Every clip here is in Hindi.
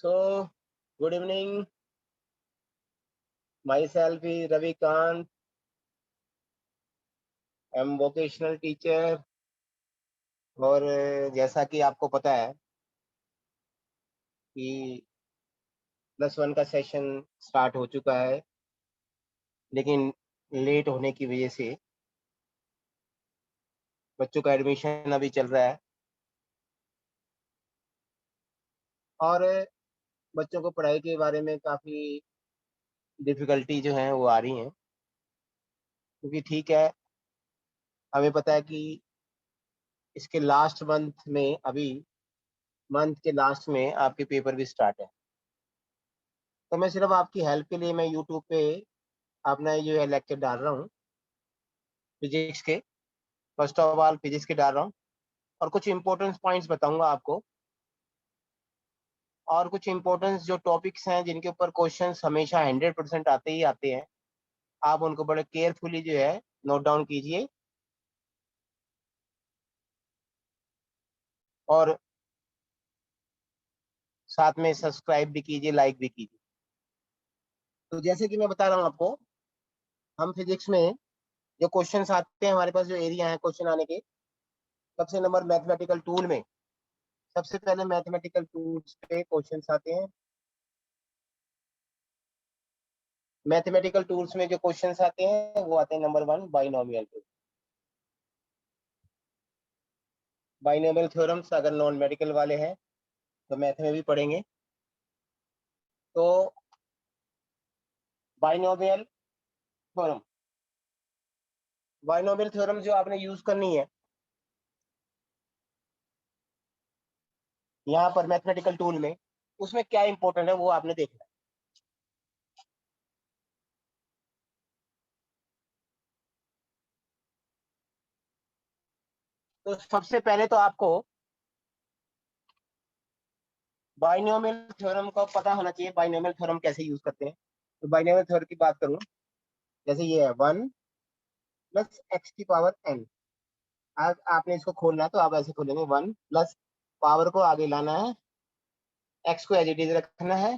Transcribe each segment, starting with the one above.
So, good evening. Myself is Ravikant. I'm vocational teacher. और जैसा कि आपको पता है कि +1 का सेशन स्टार्ट हो चुका है, लेकिन लेट होने की वजह से बच्चों का एडमिशन अभी चल रहा है और बच्चों को पढ़ाई के बारे में काफ़ी डिफ़िकल्टी जो है वो आ रही हैं, क्योंकि ठीक है, हमें पता है कि इसके लास्ट मंथ में अभी मंथ के लास्ट में आपके पेपर भी स्टार्ट है। तो मैं सिर्फ आपकी हेल्प के लिए मैं यूट्यूब पे अपना जो है लेक्चर डाल रहा हूँ फिजिक्स के। फर्स्ट ऑफ ऑल फिजिक्स के डाल रहा हूँ और कुछ इंपॉर्टेंट पॉइंट्स बताऊंगा आपको, और कुछ इंपॉर्टेंट जो टॉपिक्स हैं जिनके ऊपर क्वेश्चंस हमेशा 100% आते ही आते हैं, आप उनको बड़े केयरफुली जो है नोट डाउन कीजिए और साथ में सब्सक्राइब भी कीजिए, लाइक भी कीजिए। तो जैसे कि मैं बता रहा हूँ आपको, हम फिजिक्स में जो क्वेश्चंस आते हैं, हमारे पास जो एरिया है क्वेश्चन आने के, सबसे नंबर मैथमेटिकल टूल में सबसे पहले मैथमेटिकल टूल्स पे क्वेश्चंस आते हैं। मैथमेटिकल टूल्स में जो क्वेश्चंस आते हैं वो आते हैं नंबर 1 बाइनोमियल पे। बाइनोमियल थ्योरम्स अगर नॉन मेडिकल वाले हैं तो मैथ में भी पढ़ेंगे। तो बाइनोमियल थ्योरम, बाइनोमियल थ्योरम जो आपने यूज करनी है यहाँ पर मैथमेटिकल टूल में, उसमें क्या इंपॉर्टेंट है वो आपने देखना है। तो सबसे पहले तो आपको बाइनोमियल थ्योरम का पता होना चाहिए, बाइनोमियल थ्योरम कैसे यूज करते हैं। तो बाइनोमियल थ्योरम की बात करूं, जैसे ये है 1 + x⁴n। आज आपने इसको खोलना है तो आप ऐसे खोलेंगे, 1 प्लस पावर को आगे लाना है, x को एज इट इज रखना है,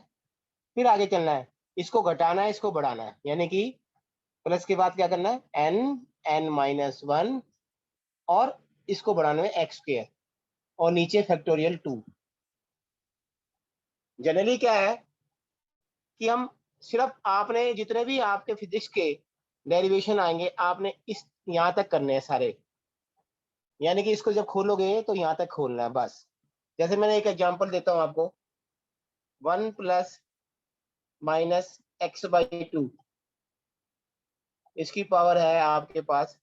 फिर आगे चलना है, इसको घटाना है, इसको बढ़ाना है, यानी कि प्लस के बाद क्या करना है, n n-1, और इसको बढ़ाना है x² और नीचे फैक्टोरियल 2। जनरली क्या है कि हम सिर्फ, आपने जितने भी आपके फिजिक्स के डेरिवेशन आएंगे आपने इस यहाँ तक करने हैं सारे, यानी कि इसको जब खोलोगे तो यहाँ तक खोलना है बस। जैसे मैंने एक एग्जांपल देता हूँ आपको, 1 + -x/2, इसकी पावर है आपके पास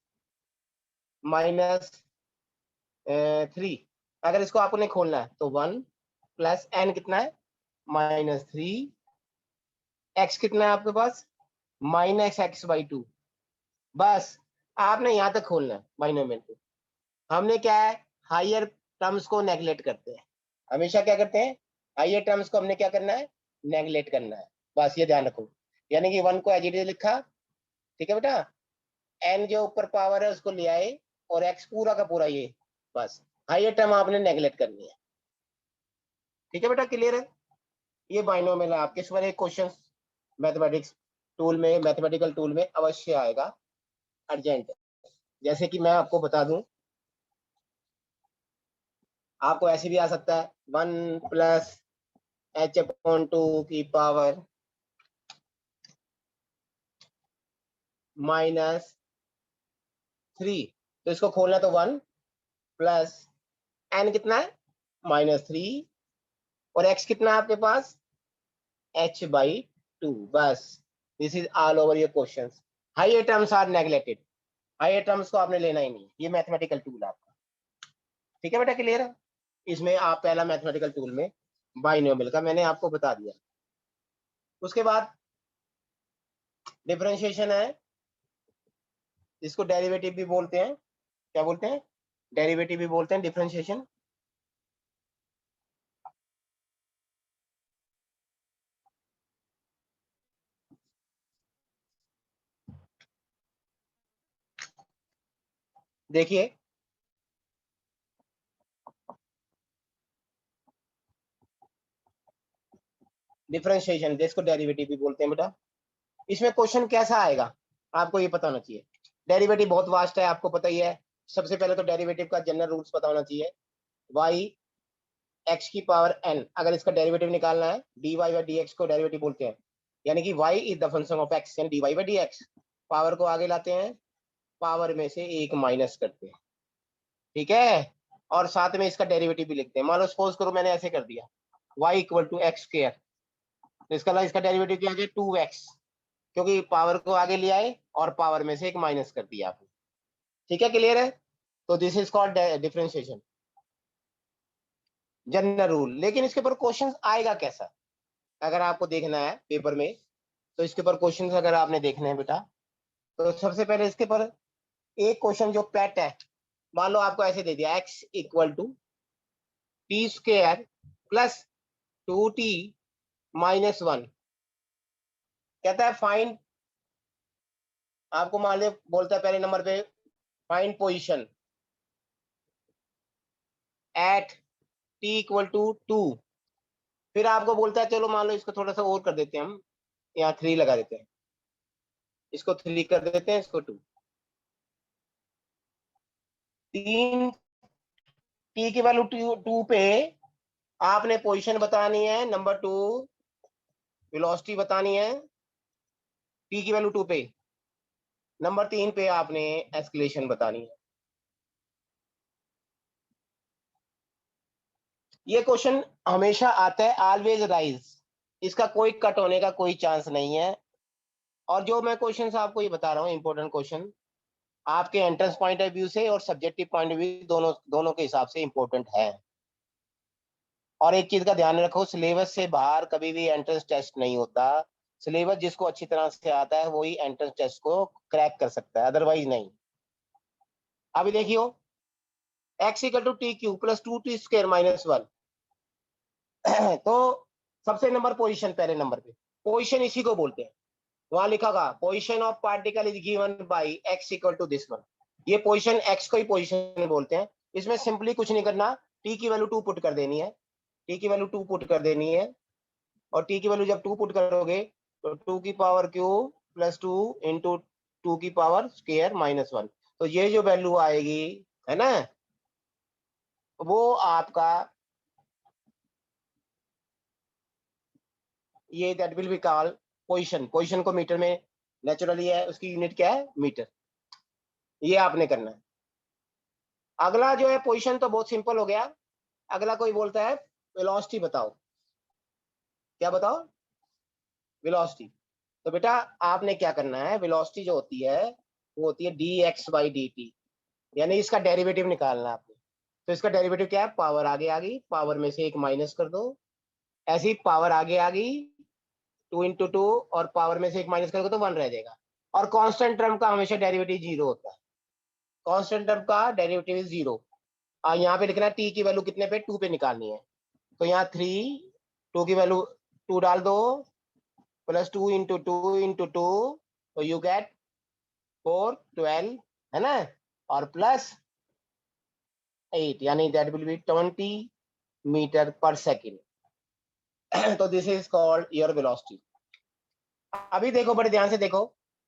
-3। अगर इसको आपने खोलना है तो 1 + n कितना है, -3, x कितना है आपके पास, -x/2। बस आपने यहाँ तक खोलना है बाइनोमियल को। हमने क्या है, हायर टर्म्स को नेगलेक्ट करते हैं, हमेशा क्या करते हैं, हायर टर्म्स को हमने क्या करना है, नेगलेक्ट करना है, बस ये ध्यान रखो। यानी कि 1 को एज इट इज लिखा, ठीक है बेटा, n जो ऊपर पावर है उसको ले आए और x पूरा का पूरा ये, बस हायर टर्म आपने नेगलेक्ट करनी है। ठीक है बेटा, क्लियर है। ये बाइनोमियल है आपके, इस पर एक क्वेश्चन मैथमेटिक्स टूल में, मैथमेटिकल टूल में अवश्य आएगा, अर्जेंट है। जैसे कि मैं आपको बता दूं, आपको ऐसे भी आ सकता है 1 + h/2 की पावर -3। तो इसको खोलना तो 1 + n कितना है, -3, और x कितना है आपके पास, h/2। बस this is all over your question. Higher terms are neglected, higher terms को आपने लेना ही नहीं, ये मैथमेटिकल टूल आपका। ठीक है बेटा, क्लियर है। इसमें आप पहला मैथमेटिकल टूल में बाइनोमियल का मैंने आपको बता दिया। उसके बाद डिफरेंशिएशन है, जिसको डेरिवेटिव भी बोलते हैं। क्या बोलते हैं, डेरिवेटिव भी बोलते हैं, डिफरेंशिएशन। देखिए, डिफरेंशिएशन, जिसको डेरिवेटिव भी बोलते हैं बेटा। इसमें क्वेश्चन कैसा आएगा आपको ये पता होना चाहिए। डेरिवेटिव बहुत वास्ट है, आपको पता ही है। सबसे पहले तो डेरिवेटिव का जनरल रूल्स पता होना चाहिए। y x की पावर n, अगर इसका डेरिवेटिव निकालना है, dy बाई dx को डेरिवेटिव बोलते हैं, यानी कि y is the function of x, यानी dy बाई dx। पावर को आगे लाते हैं, पावर में से एक माइनस करते हैं, ठीक है, और साथ में इसका डेरिवेटिव भी लिखते हैं। मान लो सपोज करो मैंने ऐसे कर दिया, y equal to x square, तो इसका डेरिवेटिव क्या आ गया 2x, क्योंकि पावर को आगे ले आए और पावर में से एक माइनस कर दिया आपने। ठीक है, क्लियर है? तो this is called differentiation, general rule. लेकिन इसके ऊपर क्वेश्चन आएगा कैसा, अगर आपको देखना है पेपर में, तो इसके ऊपर क्वेश्चन अगर आपने देखने हैं बेटा, तो सबसे पहले इसके ऊपर एक क्वेश्चन जो पेट है, मान लो आपको ऐसे दे दिया x equal to t square plus 2t minus 1, कहता है फाइंड, आपको मान लो बोलता है पहले नंबर पे find position at t equal to 2, फिर आपको बोलता है चलो मान लो इसको थोड़ा सा और कर देते हैं हम, यहाँ 3 लगा देते हैं, इसको 3 कर देते हैं, इसको 2, 3 t की वैल्यू 2 पे आपने पोजीशन बतानी है, नंबर 2 वेलोसिटी बतानी है t की वैल्यू 2 पे, नंबर 3 पे आपने एस्केलेशन बतानी है। ये क्वेश्चन हमेशा आता है, ऑलवेज राइज, इसका कोई कट होने का कोई चांस नहीं है। और जो मैं क्वेश्चन आपको ये बता रहा हूँ इंपॉर्टेंट क्वेश्चन, आपके एंट्रेंस पॉइंट ऑफ व्यू से और सब्जेक्टिव पॉइंट ऑफ व्यू दोनों के हिसाब से इंपॉर्टेंट है। और एक चीज का ध्यान रखो, सिलेबस से बाहर कभी भी एंट्रेंस टेस्ट नहीं होता। सिलेबस जिसको अच्छी तरह से आता है वही एंट्रेंस टेस्ट को क्रैक कर सकता है, अदरवाइज नहीं। अभी देखियो, x equal to t q plus 2t square minus 1, तो सबसे नंबर पोजीशन, पहले नंबर पे पोजीशन इसी को बोलते हैं। वहां लिखा होगा position of particle is given by x equal to this one, ये पोजीशन x को ही पोजीशन बोलते हैं। इसमें सिंपली कुछ नहीं करना, t की वैल्यू 2 पुट कर देनी है, t की वैल्यू 2 पुट कर देनी है, और t की वैल्यू जब 2 पुट करोगे तो 2 की पावर क्यू प्लस 2 इंटू 2 की पावर स्क्वायर माइनस 1, तो ये जो वैल्यू आएगी है ना, वो आपका ये that will be call position. Position को मीटर में नेचुरली है, उसकी यूनिट क्या है, मीटर। ये आपने करना है। अगला जो है पोजीशन तो बहुत सिंपल हो गया। अगला कोई बोलता है वेलोसिटी बताओ, क्या बताओ, वेलोसिटी। तो बेटा आपने क्या करना है, वेलोसिटी जो होती है वो होती है D x by D T, यानी इसका डेरिवेटिव निकालना है आपको। तो इसका डेरिवेटिव क्या है, पावर आगे आ गई, पावर में से एक माइनस कर दो, ऐसी पावर आगे आ गई 2 इंटू 2, और पावर में से एक माइनस करोगे तो 1 रह जाएगा। और कांस्टेंट टर्म का हमेशा डेरिवेटिव 0 होता है, कांस्टेंट टर्म का डेरिवेटिव इज 0। और यहाँ पे लिखना है टी की वैल्यू कितने पे, 2 पे निकालनी है, तो यहाँ 3, 2 की वैल्यू 2 डाल दो, प्लस 2 इंटू 2 इंटू 2, तो यू गेट 4 12, है ना, और प्लस 8, यानी दैट विल बी 20 मीटर पर सेकेंड। तो this is called your velocity. अभी देखो बड़े ध्यान से देखो,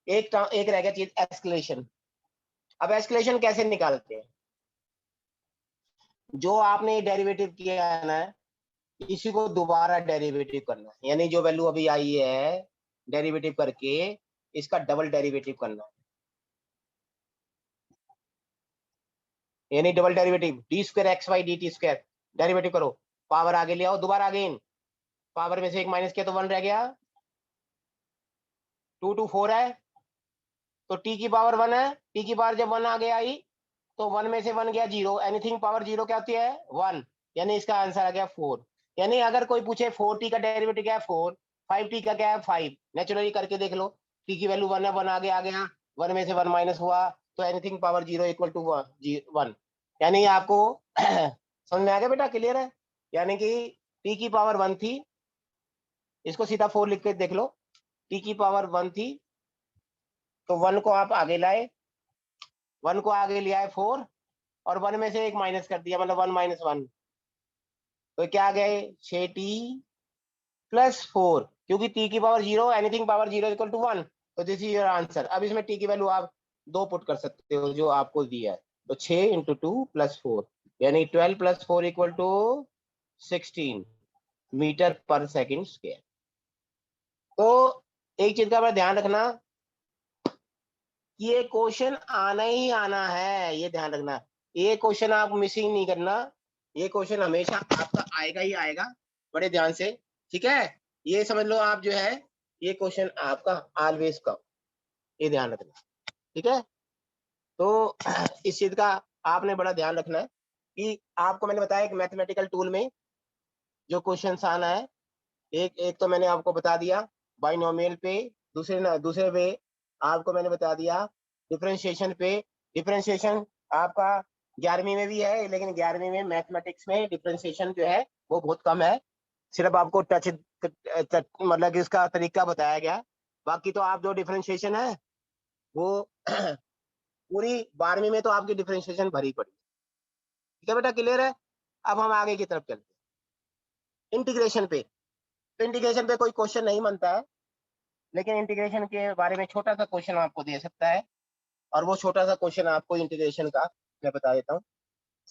एक रह गया चीज, एस्केलेशन। अब एस्केलेशन कैसे निकालते हैं, जो आपने डेरिवेटिव किया है ना, इसी को दोबारा डेरिवेटिव करना है, यानी जो वैल्यू अभी आई है डेरिवेटिव करके इसका डबल डेरिवेटिव करना है, यानी double derivative d square x y d t square, derivative करो, पावर आगे ले आओ, दोबारा अगेन, पावर में से एक माइनस किया तो 1 रह गया, 2 2 4 है, तो टी की पावर 1 है, टी की पावर जब 1 आगे आई तो 1 में से 1 गया 0, एनीथिंग पावर 0 क्या होती है, 1, यानी इसका आंसर आ गया 4। यानी अगर कोई पूछे 4t का डेरिवेटिव क्या है 4, 5t का क्या है 5, नेचुरली करके देख लो, t की वैल्यू 1 है, 1 आगे आ गया, 1 में से 1 माइनस हुआ, तो एनीथिंग पावर 0 इक्वल टू 1, यानी आपको समझ में आ गया बेटा, क्लियर है? यानी कि t की पावर 1 थी, इसको सीधा 4 लिख के देख लो, t की पावर 1 थी, तो 1 को आप आगे लाए, 1 को आगे लिया है 4, और 1 में से एक माइनस कर दिया, मतलब 1 माइनस 1, तो क्या आ गए 6t +4, क्योंकि t की power 0, anything power 0 equal to 1, तो दिस इज योर आंसर। अब इसमें t की वैल्यू आप 2 पुट कर सकते हो जो आपको दिया है, तो 6 × 2 + 4, यानी 12 + 4 इक्वल टू 16 मीटर पर सेकंड स्क्वायर। तो एक चीज का आप ध्यान रखना, ये क्वेश्चन आना ही आना है, ये ध्यान रखना, ये क्वेश्चन आप मिसिंग नहीं करना, ये क्वेश्चन हमेशा आपका आएगा ही आएगा, बड़े ध्यान से, ठीक है। ये समझ लो आप जो है, ये क्वेश्चन आपका ऑलवेज का, ये ध्यान रखना, ठीक है। तो इस चीज का आपने बड़ा ध्यान रखना है कि आपको मैंने बताया एक मैथमेटिकल टूल में जो क्वेश्चन आना है, एक एक तो मैंने आपको बता दिया बाइनोमियल पे, दूसरे पे आपको मैंने बता दिया डिफरेंशिएशन पे। डिफरेंशिएशन आपका 11वीं में भी है, लेकिन 11वीं में मैथमेटिक्स में डिफरेंशिएशन जो है वो बहुत कम है, सिर्फ आपको टच मतलब कि इसका तरीका बताया गया, बाकी तो आप जो डिफरेंशिएशन है वो पूरी 12वीं में तो आपकी डिफरेंशिएशन भरी पड़ी, ठीक है बेटा, क्लियर है। अब हम आगे की तरफ चलते हैं इंटीग्रेशन पे। तो इंटीग्रेशन पे कोई क्वेश्चन नहीं बनता है, लेकिन इंटीग्रेशन के बारे में छोटा सा क्वेश्चन आपको दे सकता है, और वो छोटा सा क्वेश्चन आपको इंटीग्रेशन का मैं बता देता हूँ।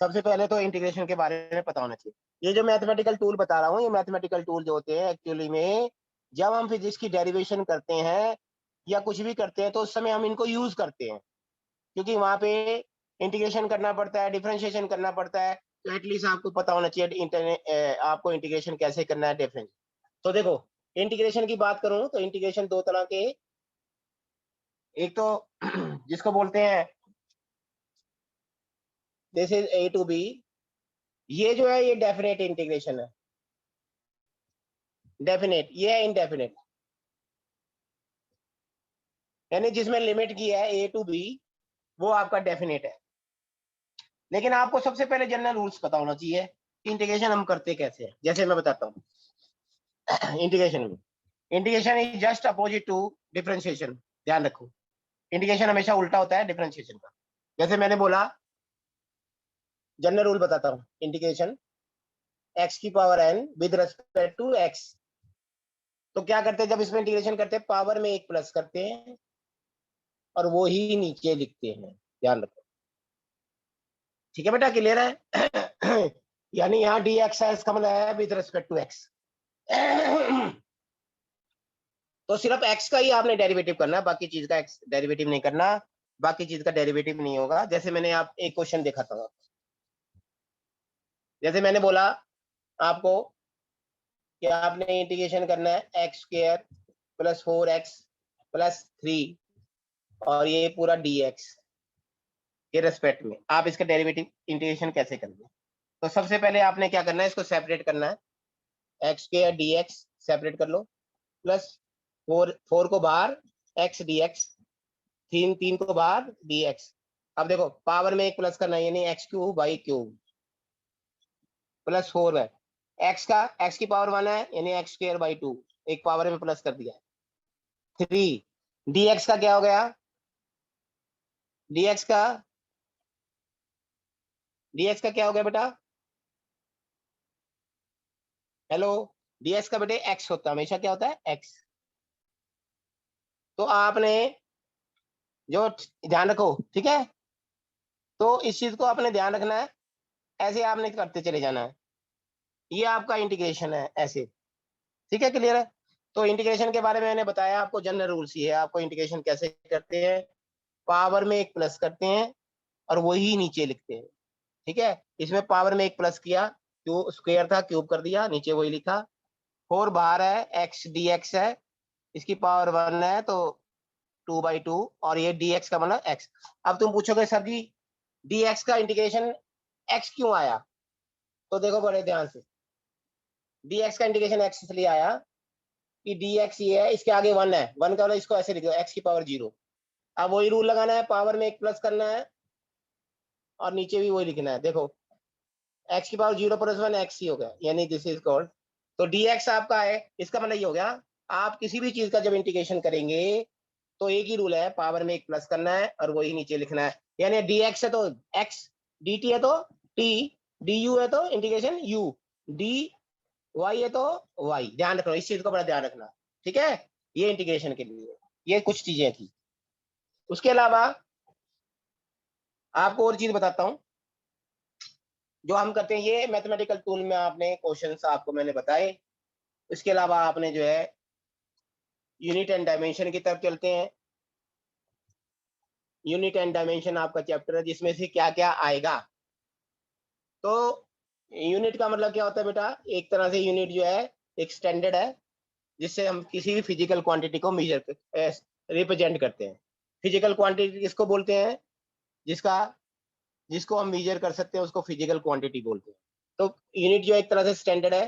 सबसे पहले तो इंटीग्रेशन के बारे में पता होना चाहिए। ये जो मैथमेटिकल टूल बता रहा हूँ, ये मैथमेटिकल टूल जो होते हैं एक्चुअली में जब हम फिजिक्स की डेरिवेशन करते हैं या कुछ भी करते हैं तो उस समय हम इनको यूज करते हैं, क्योंकि वहां पे इंटीग्रेशन करना पड़ता है, डिफरेंशिएशन करना पड़ता है, तो एटलीस्ट आपको पता होना चाहिए आपको इंटीग्रेशन कैसे करना है, डिफरेंस। तो देखो, इंटीग्रेशन की बात करूं तो इंटीग्रेशन दो तरह के, एक तो जिसको बोलते हैं this is A to B, ये जो है ये डेफिनेट इंटीग्रेशन है, डेफिनेट, ये है इनडेफिनेट, यानी जिसमें लिमिट की है ए टू बी, वो आपका डेफिनेट है। लेकिन आपको सबसे पहले जनरल रूल्स पता होना चाहिए इंटीग्रेशन हम करते कैसे हैं। जैसे मैं बताता हूँ इंटीग्रेशन में, integration is just opposite to differentiation, ध्यान रखो, इंटीग्रेशन हमेशा उल्टा होता है डिफरेंशिएशन का। जैसे मैंने बोला, जनरल रूल बताता हूँ, इंटीग्रेशन x की power n with respect to x, तो क्या करते हैं जब इसमें इंटीग्रेशन करते हैं, पावर में एक प्लस करते हैं और वो ही नीचे लिखते हैं, ध्यान रखो, ठीक है बेटा, क्लियर है। यानी यहाँ dx है, इसका मतलब है विद रेस्पेक्ट टू x। तो सिर्फ x का ही आपने डेरिवेटिव करना है, बाकी चीज का डेरिवेटिव नहीं करना, बाकी चीज का डेरिवेटिव नहीं होगा। जैसे मैंने आप एक क्वेश्चन देखा था, जैसे मैंने बोला आपको कि आपने इंटीग्रेशन करना है x² + 4x + 3 और ये पूरा dx के रेस्पेक्ट में, आप इसका डेरिवेटिव इंटीग्रेशन कैसे करेंगे। तो सबसे पहले आपने क्या करना है, इसको सेपरेट करना है, x² dx सेपरेट कर लो, प्लस 4 को बाहर x dx, 3 को बाहर dx। अब देखो पावर में एक प्लस करना है, यानी x³ प्लस 4 है, x की पावर 1 है, यानी x²/2, एक पावर में प्लस कर दिया। 3 dx का क्या हो गया, dx का क्या हो गया बेटा, हेलो, dx का बेटे x होता है, हमेशा क्या होता है x। तो आपने जो ध्यान रखो, ठीक है, तो इस चीज को आपने ध्यान रखना है, ऐसे आपने करते चले जाना है, ये आपका इंटीग्रेशन है ऐसे, ठीक है, क्लियर है। तो इंटीग्रेशन के बारे में मैंने बताया आपको, जनरल रूल्स ये है, आपको इंटीग्रेशन कैसे करते हैं, पावर में एक प्लस करते हैं और वही नीचे लिखते हैं, ठीक है। इसमें पावर में एक प्लस किया, क्यों स्क्वायर था क्यूब कर दिया, नीचे वही लिखा। 4 बाहर है, x dx है, इसकी पावर 1 है तो 2/2, और ये dx का मतलब x। अब तुम पूछोगे सर जी dx का इंटीग्रेशन x क्यों आया, तो देखो बड़े ध्यान से, dx का इंटीग्रेशन x इसलिए आया कि dx ये है, इसके आगे 1 है, 1 का मतलब इसको ऐसे लिखो x की पावर 0। अब वही रूल लगाना है, पावर में एक प्लस करना है और नीचे भी वही लिखना है। देखो x की पावर 0 + 1 x ही हो गया, यानी दिस इज कॉल्ड, तो dx आपका है, इसका मतलब ये हो गया, आप किसी भी चीज का जब इंटीग्रेशन करेंगे तो एक ही रूल है, पावर में एक प्लस करना है और वही नीचे लिखना है। यानी dx है तो x, dt है तो t, du है तो इंटीग्रेशन u, d वाई है तो वाई, ध्यान रखना इस चीज को, बड़ा ध्यान रखना, ठीक है। ये इंटीग्रेशन के लिए ये कुछ चीजें थी। उसके अलावा आपको और चीज बताता हूं जो हम करते हैं, ये मैथमेटिकल टूल में आपने क्वेश्चंस आपको मैंने बताए। इसके अलावा आपने जो है यूनिट एंड डायमेंशन की तरफ चलते हैं। यूनिट एंड डायमेंशन आपका चैप्टर है जिसमें से क्या क्या आएगा। तो यूनिट का मतलब क्या होता है बेटा, एक तरह से यूनिट जो है एक स्टैंडर्ड है जिससे हम किसी भी फिजिकल क्वांटिटी को मेजर रिप्रेजेंट करते हैं। फिजिकल क्वांटिटी किसको बोलते हैं, जिसका जिसको हम मेजर कर सकते हैं उसको फिजिकल क्वांटिटी बोलते हैं। तो यूनिट जो एक तरह से स्टैंडर्ड है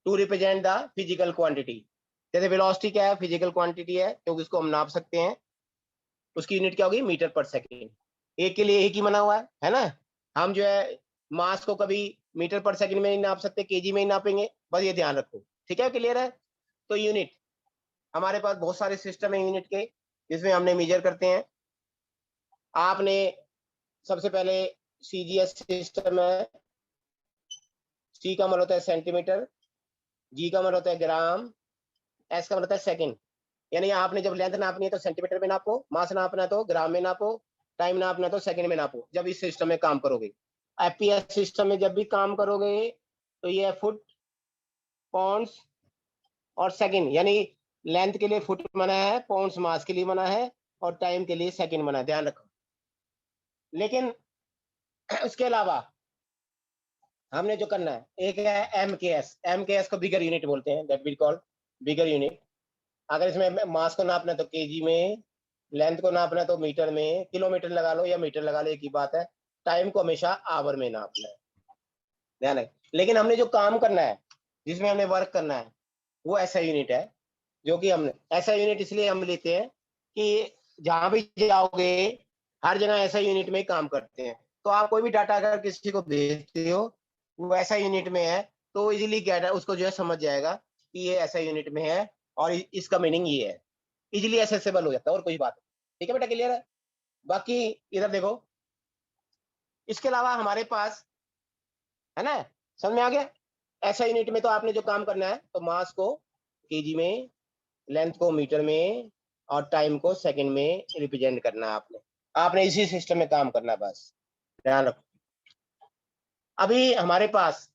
to represent the physical quantity. जैसे वेलोसिटी क्या है, फिजिकल क्वांटिटी है क्योंकि इसको हम नाप सकते हैं। उसकी यूनिट क्या होगी, मीटर पर सेकेंड। एक के लिए एक ही बना हुआ है ना। हम जो है मास को कभी मीटर पर सेकंड में नहीं नाप सकते, केजी में ही नापेंगे, बस ये ध्यान रखो, ठीक है, क्लियर है। तो यूनिट हमारे पास बहुत सारे सिस्टम है यूनिट के जिसमें हमने मेजर करते हैं। आपने सबसे पहले सीजीएस सिस्टम है। सी का मतलब होता है सेंटीमीटर, जी का मतलब होता है ग्राम, एस का मतलब होता है सेकंड। यानी आपने जब लेंथ नापनी है तो सेंटीमीटर में नापो, मास नापना है तो ग्राम में नापो, टाइम नापना है तो सेकंड में नापो जब इस सिस्टम में काम करोगे। एफपीएस सिस्टम में जब भी काम करोगे तो ये फुट, पाउंड्स और सेकंड, यानी लेंथ के लिए फुट मना है, पाउंड्स मास के लिए मना है, और टाइम के लिए सेकंड मना है, ध्यान रखो। लेकिन उसके अलावा हमने जो करना है एक है एमकेएस। एमकेएस को बिगर यूनिट बोलते हैं, that we call bigger unit. अगर इसमें मास को नापना है तो केजी में, लेंथ को नापना है तो मीटर में, किलोमीटर लगा लो या मीटर लगा लो, एक ही बात है। टाइम को हमेशा आवर में नापना है, ध्यान है। लेकिन हमने जो काम करना है, जिसमें हमने वर्क करना है, वो ऐसा यूनिट है जो कि हमने ऐसा यूनिट इसलिए हम लेते हैं कि जहां भी जाओगे हर जगह ऐसा यूनिट में ही काम करते हैं। तो आप कोई भी डाटा अगर किसी को भेजते हो वो ऐसा यूनिट में है तो इजीली क्या उसको जो है समझ जाएगा कि ये ऐसा यूनिट में है और इसका मीनिंग ये है, इजीली एसेसेबल हो जाता है, और कोई बात नहीं। ठीक है बेटा, क्लियर है। बाकी इधर देखो, इसके अलावा हमारे पास है ना, समझ में आ गया। ऐसा यूनिट में तो आपने जो काम करना है तो मास को केजी में, लेंथ को मीटर में, और टाइम को सेकंड में रिप्रेजेंट करना है आपने। आपने इसी सिस्टम में काम करना है, बस ध्यान रखो। अभी हमारे पास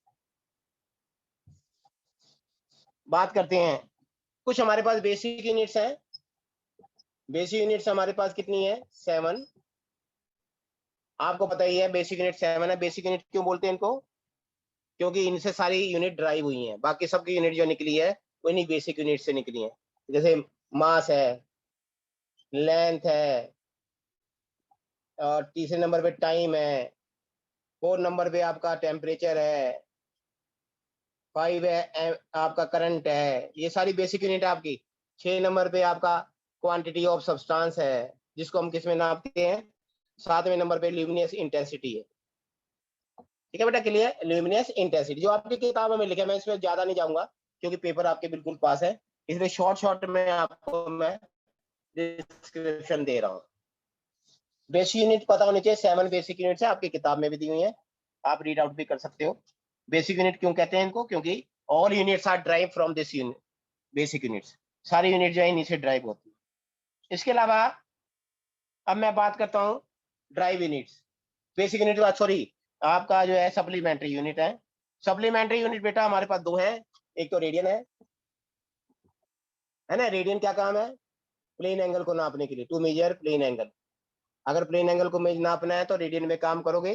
बात करते हैं, कुछ हमारे पास बेसिक यूनिट्स हैं। बेसिक यूनिट्स हमारे पास कितनी है, 7। आपको पता ही है बेसिक यूनिट 7 है। बेसिक यूनिट क्यों बोलते हैं इनको, क्योंकि इनसे सारी यूनिट ड्राइव हुई हैं। बाकी सबकी यूनिट जो निकली है वो इन्हीं बेसिक यूनिट से निकली है। जैसे मास है, लेंथ है, और तीसरे नंबर पे टाइम है, 4 नंबर पे आपका टेम्परेचर है, 5 है आपका करंट है। ये सारी बेसिक यूनिट है आपकी। 6 नंबर पे आपका क्वांटिटी ऑफ सब्सटेंस है जिसको हम किस में नापते हैं, 7वें नंबर पे ल्यूमिनस इंटेंसिटी है। ठीक है बेटा, क्लियर। ल्यूमिनस इंटेंसिटी जो आपकी किताबों में लिखा है, मैं इसमें ज्यादा नहीं जाऊंगा क्योंकि पेपर आपके बिल्कुल पास है, इसलिए शॉर्ट शॉर्ट में आपको मैं डिस्क्रिप्शन दे रहा हूँ। बेसिक यूनिट पता होनी चाहिए, 7 बेसिक यूनिट्स है, आपकी किताब में भी दी हुई है, आप रीड आउट भी कर सकते हो। बेसिक यूनिट क्यों कहते हैं इनको, क्योंकि all units are drive from this unit. Basic units सारी यूनिट जो है इन्हीं से ड्राइव होती है। इसके अलावा अब मैं बात करता हूँ ड्राइव यूनिट्स। बेसिक यूनिट बात, सॉरी, आपका जो है सप्लीमेंट्री यूनिट है। सप्लीमेंट्री यूनिट बेटा हमारे पास 2 है। एक तो रेडियन है ना। रेडियन क्या काम है, प्लेन एंगल को नापने के लिए, टू मेजर प्लेन एंगल। अगर प्लेन एंगल को नापना है तो रेडियन में काम करोगे,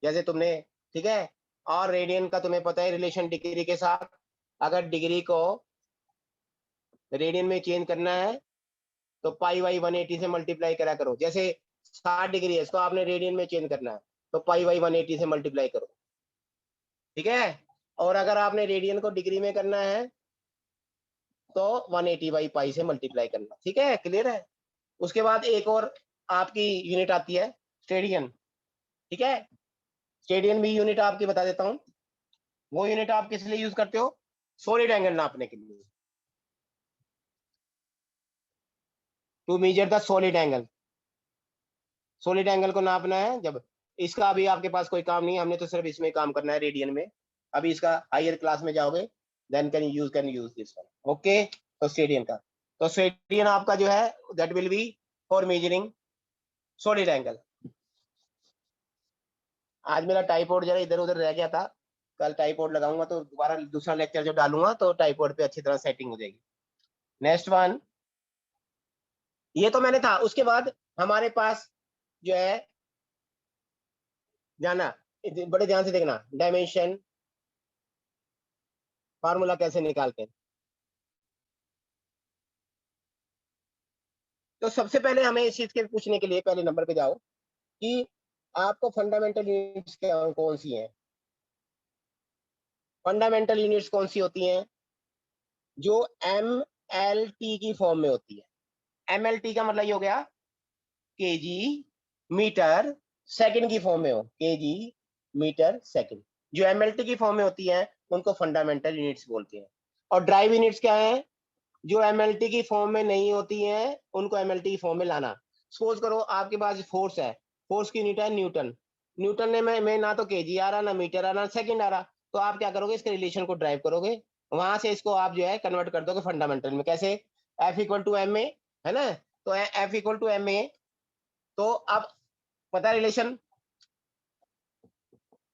जैसे तुमने, ठीक है। और रेडियन का तुम्हें पता है रिलेशन डिग्री के साथ, अगर डिग्री को रेडियन में चेंज करना है तो पाई बाई 180 से मल्टीप्लाई करा करो। जैसे 60 डिग्री है, इसको आपने रेडियन में चेंज करना है तो पाई बाई 180 से मल्टीप्लाई करो, ठीक है। और अगर आपने रेडियन को डिग्री में करना है तो 180 बाई पाई से मल्टीप्लाई करना, ठीक है, क्लियर है। उसके बाद एक और आपकी यूनिट आती है स्टेडियन, ठीक है। स्टेडियन भी यूनिट आपकी बता देता हूं। वो यूनिट आप किस लिए यूज करते हो, सॉलिड एंगल नापने के लिए, to measure the solid angle. Solid angle को नापना है जब, इसका अभी आपके पास कोई काम नहीं है, हमने तो सिर्फ इसमें काम करना है रेडियन में। अभी इसका हायर क्लास में जाओगे then can use this one. Okay, तो स्टेडियन का, तो स्टेडियन आपका जो है that will be for measuring solid angle. आज मेरा टाइपॉड जरा इधर उधर रह गया था, कल टाइपॉड लगाऊंगा तो दोबारा दूसरा लेक्चर जब डालूंगा तो टाइपॉड पे अच्छी तरह सेटिंग हो जाएगी। नेक्स्ट वन, ये तो मैंने था। उसके बाद हमारे पास जो है, जाना बड़े ध्यान से देखना, डायमेंशन फार्मूला कैसे निकालते हैं। तो सबसे पहले हमें इस चीज के पूछने के लिए पहले नंबर पे जाओ कि आपको फंडामेंटल यूनिट्स कौन सी हैं। फंडामेंटल यूनिट्स कौन सी होती हैं? जो एम एल टी की फॉर्म में होती है। एम एल टी का मतलब ये हो गया केजी मीटर सेकंड की फॉर्म में हो, केजी मीटर सेकंड। जो एम एल टी की फॉर्म में होती है उनको फंडामेंटल यूनिट्स बोलते हैं। और ड्राइव यूनिट्स क्या है? जो एमएलटी की फॉर्म में नहीं होती है उनको एमएलटी की फॉर्म में लाना। सपोज करो आपके पास फोर्स है, फोर्स की यूनिट है न्यूटन। न्यूटन ने में ना तो केजी आ रहा, ना मीटर आ रहा, ना सेकंड आ रहा, तो आप क्या करोगे? इसके रिलेशन को ड्राइव करोगे, वहां से इसको आप जो है कन्वर्ट कर दोगे फंडामेंटल में। कैसे? F equal to M A, है ना? तो F equal to M A, तो अब पता है रिलेशन,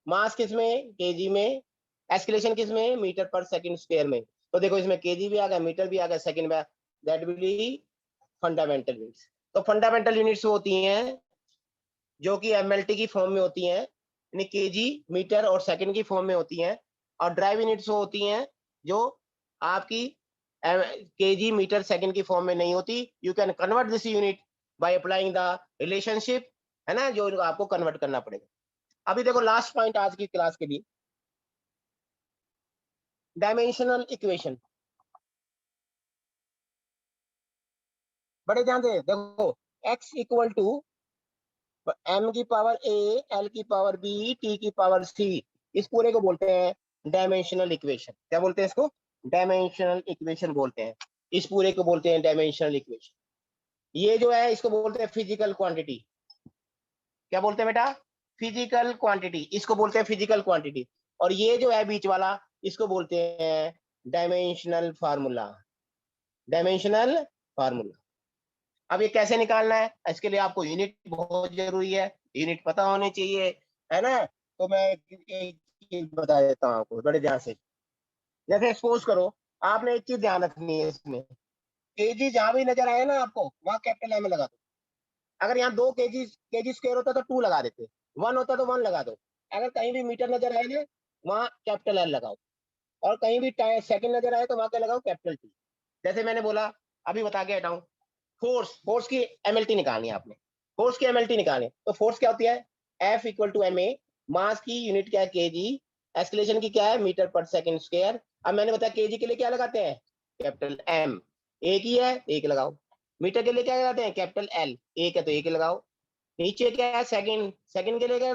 मास किस में? केजी में। एक्सलेशन किस में? मीटर पर सेकंड स्क्वायर में। तो देखो इसमें केजी भी आ गया, मीटर भी आ गया, सेकंड में, that will B fundamental units. तो फंडामेंटल यूनिट्स होती हैं जो कि एमएलटी की फॉर्म में होती हैं, यानी केजी मीटर और सेकंड की फॉर्म में होती हैं। और ड्राइव यूनिट्स होती हैं जो आपकी केजी मीटर सेकंड की फॉर्म में नहीं होती। You can convert this unit by applying the relationship, है ना, जो आपको कन्वर्ट करना पड़ेगा। अभी देखो लास्ट पॉइंट आज की क्लास के लिए, डायमेंशनल इक्वेशन। बड़े ध्यान से देखो, x इक्वल टू m की पावर a, l की पावर b, t की पावर c, इस पूरे को बोलते हैं डायमेंशनल इक्वेशन। क्या बोलते हैं इसको? डायमेंशनल इक्वेशन बोलते हैं। इस पूरे को बोलते हैं डायमेंशनल इक्वेशन। ये जो है इसको बोलते हैं फिजिकल क्वांटिटी। क्या बोलते हैं बेटा? फिजिकल क्वांटिटी, इसको बोलते हैं फिजिकल क्वांटिटी। और ये जो है बीच वाला, इसको बोलते हैं डायमेंशनल फार्मूला। Dimensional formula. अब ये कैसे निकालना है? इसके लिए आपको यूनिट बहुत जरूरी है, यूनिट पता होने चाहिए, है ना? तो मैं एक चीज बता देता हूँ आपको बड़े ध्यान से। जैसे सपोज करो, आपने एक चीज ध्यान रखनी है इसमें, केजी जहां भी नजर आए ना आपको, वहां कैपिटल एम लगा दो। अगर यहाँ 2 केजी स्क्वायर होता तो 2 लगा देते, 1 होता तो 1 लगा दो। अगर कहीं भी मीटर नजर आए ना, वहां कैपिटल एल लगाओ। और कहीं भी सेकंड नजर आए तो वहां क्या लगाओ? Capital T. जैसे मैंने बोला, अभी बता के हटाऊं, फोर्स, फोर्स की एमएलटी निकालनी है आपने। फोर्स की एमएलटी निकालनी, तो फोर्स क्या होती है? F equal to M A. Mass की यूनिट क्या है? केजी। एक्सलेशन की क्या है? मीटर पर सेकंड स्क्वायर। अब मैंने बताया केजी के लिए क्या लगाते हैं? Capital M. एक ही है, एक लगाओ। मीटर के लिए क्या लगाते हैं? Capital L. एक है तो एक लगाओ। नीचे क्या है? सेकंड, सेकंड के लिए क्या